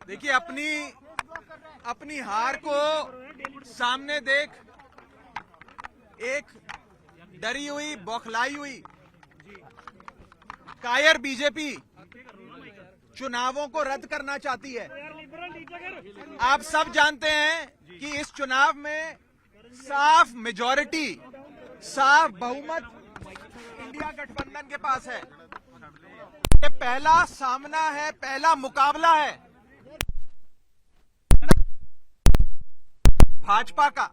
देखिए, अपनी हार को सामने देख एक डरी हुई, बौखलाई हुई, कायर बीजेपी चुनावों को रद्द करना चाहती है। आप सब जानते हैं कि इस चुनाव में साफ मेजॉरिटी, साफ बहुमत इंडिया गठबंधन के पास है। ये पहला सामना है, पहला मुकाबला है भाजपा का,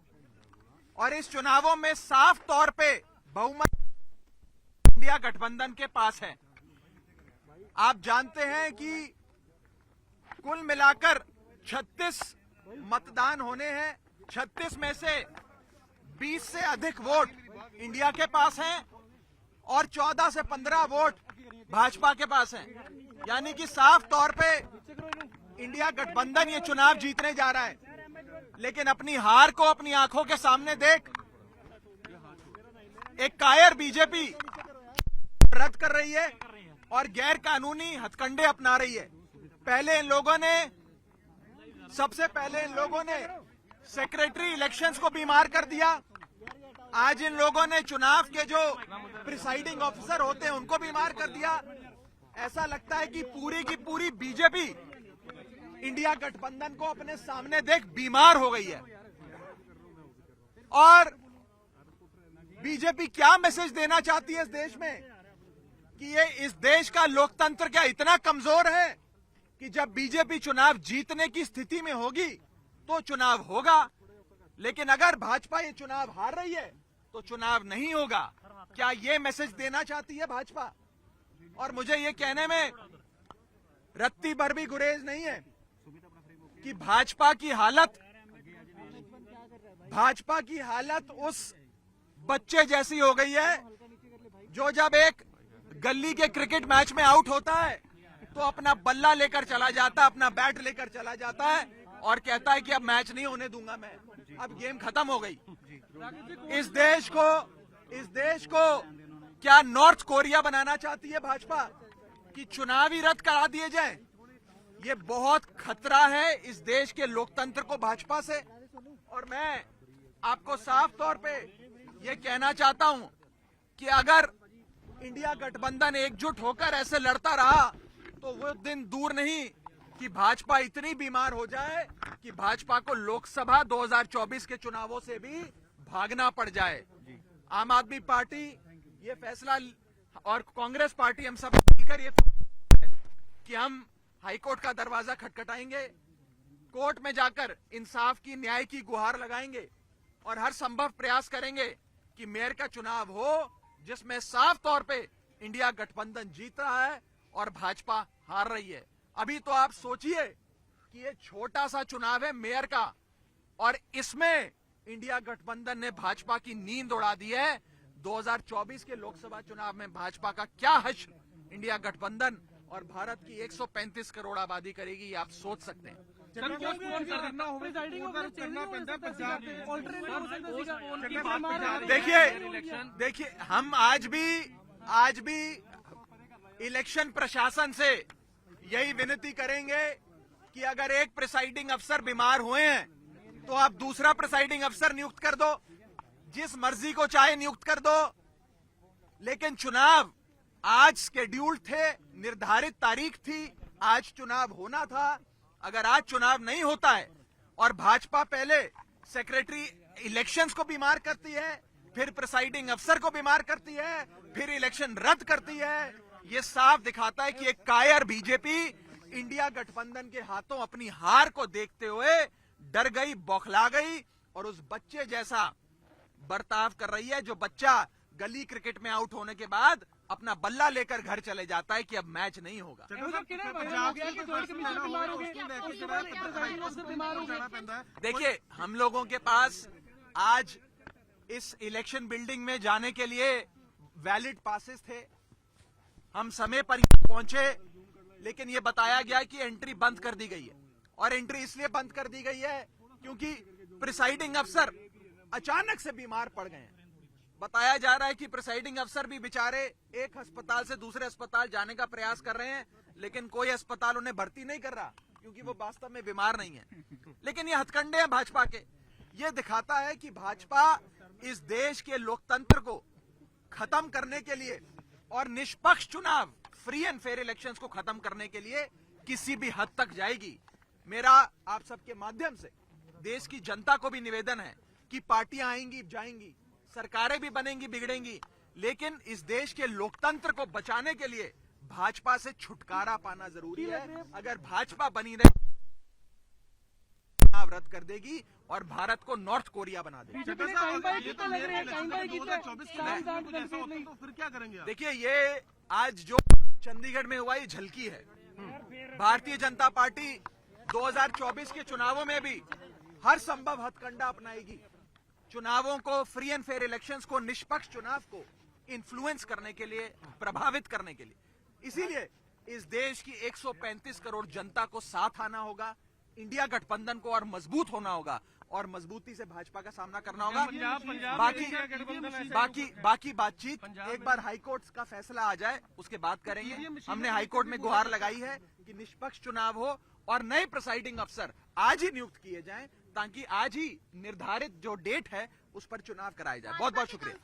और इस चुनावों में साफ तौर पे बहुमत इंडिया गठबंधन के पास है। आप जानते हैं कि कुल मिलाकर 36 मतदान होने हैं। 36 में से 20 से अधिक वोट इंडिया के पास हैं और 14 से 15 वोट भाजपा के पास हैं। यानी कि साफ तौर पे इंडिया गठबंधन ये चुनाव जीतने जा रहा है। लेकिन अपनी हार को अपनी आंखों के सामने देख एक कायर बीजेपी रद्द कर रही है और गैर कानूनी हथकंडे अपना रही है। सबसे पहले इन लोगों ने सेक्रेटरी इलेक्शंस को बीमार कर दिया। आज इन लोगों ने चुनाव के जो प्रिसाइडिंग ऑफिसर होते हैं उनको बीमार कर दिया। ऐसा लगता है कि पूरी की पूरी बीजेपी इंडिया गठबंधन को अपने सामने देख बीमार हो गई है। और बीजेपी क्या मैसेज देना चाहती है इस देश में कि ये इस देश का लोकतंत्र क्या इतना कमजोर है कि जब बीजेपी चुनाव जीतने की स्थिति में होगी तो चुनाव होगा, लेकिन अगर भाजपा ये चुनाव हार रही है तो चुनाव नहीं होगा। क्या ये मैसेज देना चाहती है भाजपा? और मुझे ये कहने में रत्ती भर भी गुरेज नहीं है कि भाजपा की हालत उस बच्चे जैसी हो गई है जो जब एक गली के क्रिकेट मैच में आउट होता है तो अपना बल्ला लेकर चला जाता है, अपना बैट लेकर चला जाता है और कहता है कि अब मैच नहीं होने दूंगा मैं, अब गेम खत्म हो गई। इस देश को क्या नॉर्थ कोरिया बनाना चाहती है भाजपा कि चुनाव ही रद्द करा दिए जाए? ये बहुत खतरा है इस देश के लोकतंत्र को भाजपा से। और मैं आपको साफ तौर पे ये कहना चाहता हूं कि अगर इंडिया गठबंधन एकजुट होकर ऐसे लड़ता रहा तो वो दिन दूर नहीं कि भाजपा इतनी बीमार हो जाए कि भाजपा को लोकसभा 2024 के चुनावों से भी भागना पड़ जाए। आम आदमी पार्टी ये फैसला और कांग्रेस पार्टी हम सब मिलकर ये कि हम हाईकोर्ट का दरवाजा खटखटाएंगे, कोर्ट में जाकर इंसाफ की, न्याय की गुहार लगाएंगे और हर संभव प्रयास करेंगे कि मेयर का चुनाव हो जिसमें साफ तौर पे इंडिया गठबंधन जीत रहा है और भाजपा हार रही है। अभी तो आप सोचिए कि ये छोटा सा चुनाव है मेयर का और इसमें इंडिया गठबंधन ने भाजपा की नींद उड़ा दी है। 2024 के लोकसभा चुनाव में भाजपा का क्या हश्र इंडिया गठबंधन और भारत की 135 करोड़ आबादी करेगी, ये आप सोच सकते हैं। देखिए हम आज भी इलेक्शन प्रशासन से यही विनती करेंगे कि अगर एक प्रिसाइडिंग अफसर बीमार हुए हैं तो आप दूसरा प्रिसाइडिंग अफसर नियुक्त कर दो, जिस मर्जी को चाहे नियुक्त कर दो। लेकिन चुनाव आज शेड्यूल्ड थे, निर्धारित तारीख थी, आज चुनाव होना था। अगर आज चुनाव नहीं होता है और भाजपा पहले सेक्रेटरी इलेक्शंस को बीमार करती है, फिर प्रिसाइडिंग अफसर को बीमार करती है, फिर इलेक्शन रद्द करती है, ये साफ दिखाता है कि एक कायर बीजेपी इंडिया गठबंधन के हाथों अपनी हार को देखते हुए डर गई, बौखला गई और उस बच्चे जैसा बर्ताव कर रही है जो बच्चा गली क्रिकेट में आउट होने के बाद अपना बल्ला लेकर घर चले जाता है कि अब मैच नहीं होगा। देखिए हम लोगों के पास आज इस इलेक्शन बिल्डिंग में जाने के लिए वैलिड पासेस थे, हम समय पर पहुंचे, लेकिन ये बताया गया कि एंट्री बंद कर दी गई है। और एंट्री इसलिए बंद कर दी गई है क्योंकि प्रिसाइडिंग अफसर अचानक से बीमार पड़ गए हैं। बताया जा रहा है कि प्रिसाइडिंग अफसर भी बेचारे एक अस्पताल से दूसरे अस्पताल जाने का प्रयास कर रहे हैं, लेकिन कोई अस्पताल उन्हें भर्ती नहीं कर रहा क्योंकि वो वास्तव में बीमार नहीं है। लेकिन ये हथकंडे हैं भाजपा के। ये दिखाता है कि भाजपा इस देश के लोकतंत्र को खत्म करने के लिए और निष्पक्ष चुनाव, फ्री एंड फेयर इलेक्शंस को खत्म करने के लिए किसी भी हद तक जाएगी। मेरा आप सबके माध्यम से देश की जनता को भी निवेदन है कि पार्टियां आएंगी जाएंगी, सरकारें भी बनेंगी बिगड़ेंगी, लेकिन इस देश के लोकतंत्र को बचाने के लिए भाजपा से छुटकारा पाना जरूरी है। अगर भाजपा बनी रहे चुनाव रद्द कर देगी और भारत को नॉर्थ कोरिया बना देगी। तो फिर क्या करेंगे? देखिए, ये आज जो चंडीगढ़ में हुआ ये झलकी है। भारतीय जनता पार्टी 2024 के चुनावों में भी हर संभव हथकंडा अपनाएगी। चुनावों को, फ्री एंड फेयर इलेक्शंस को, निष्पक्ष चुनाव को इन्फ्लुएंस करने के लिए, प्रभावित करने के लिए। इसीलिए इस देश की 135 करोड़ जनता को साथ आना होगा, इंडिया गठबंधन को और मजबूत होना होगा और मजबूती से भाजपा का सामना करना होगा। बाकी बातचीत एक बार हाईकोर्ट का फैसला आ जाए उसके बाद करेंगे। हमने हाईकोर्ट में गुहार लगाई है कि निष्पक्ष चुनाव हो और नए प्रिसाइडिंग अफसर आज ही नियुक्त किए जाएं ताकि आज ही निर्धारित जो डेट है उस पर चुनाव कराया जाए। बहुत बहुत शुक्रिया।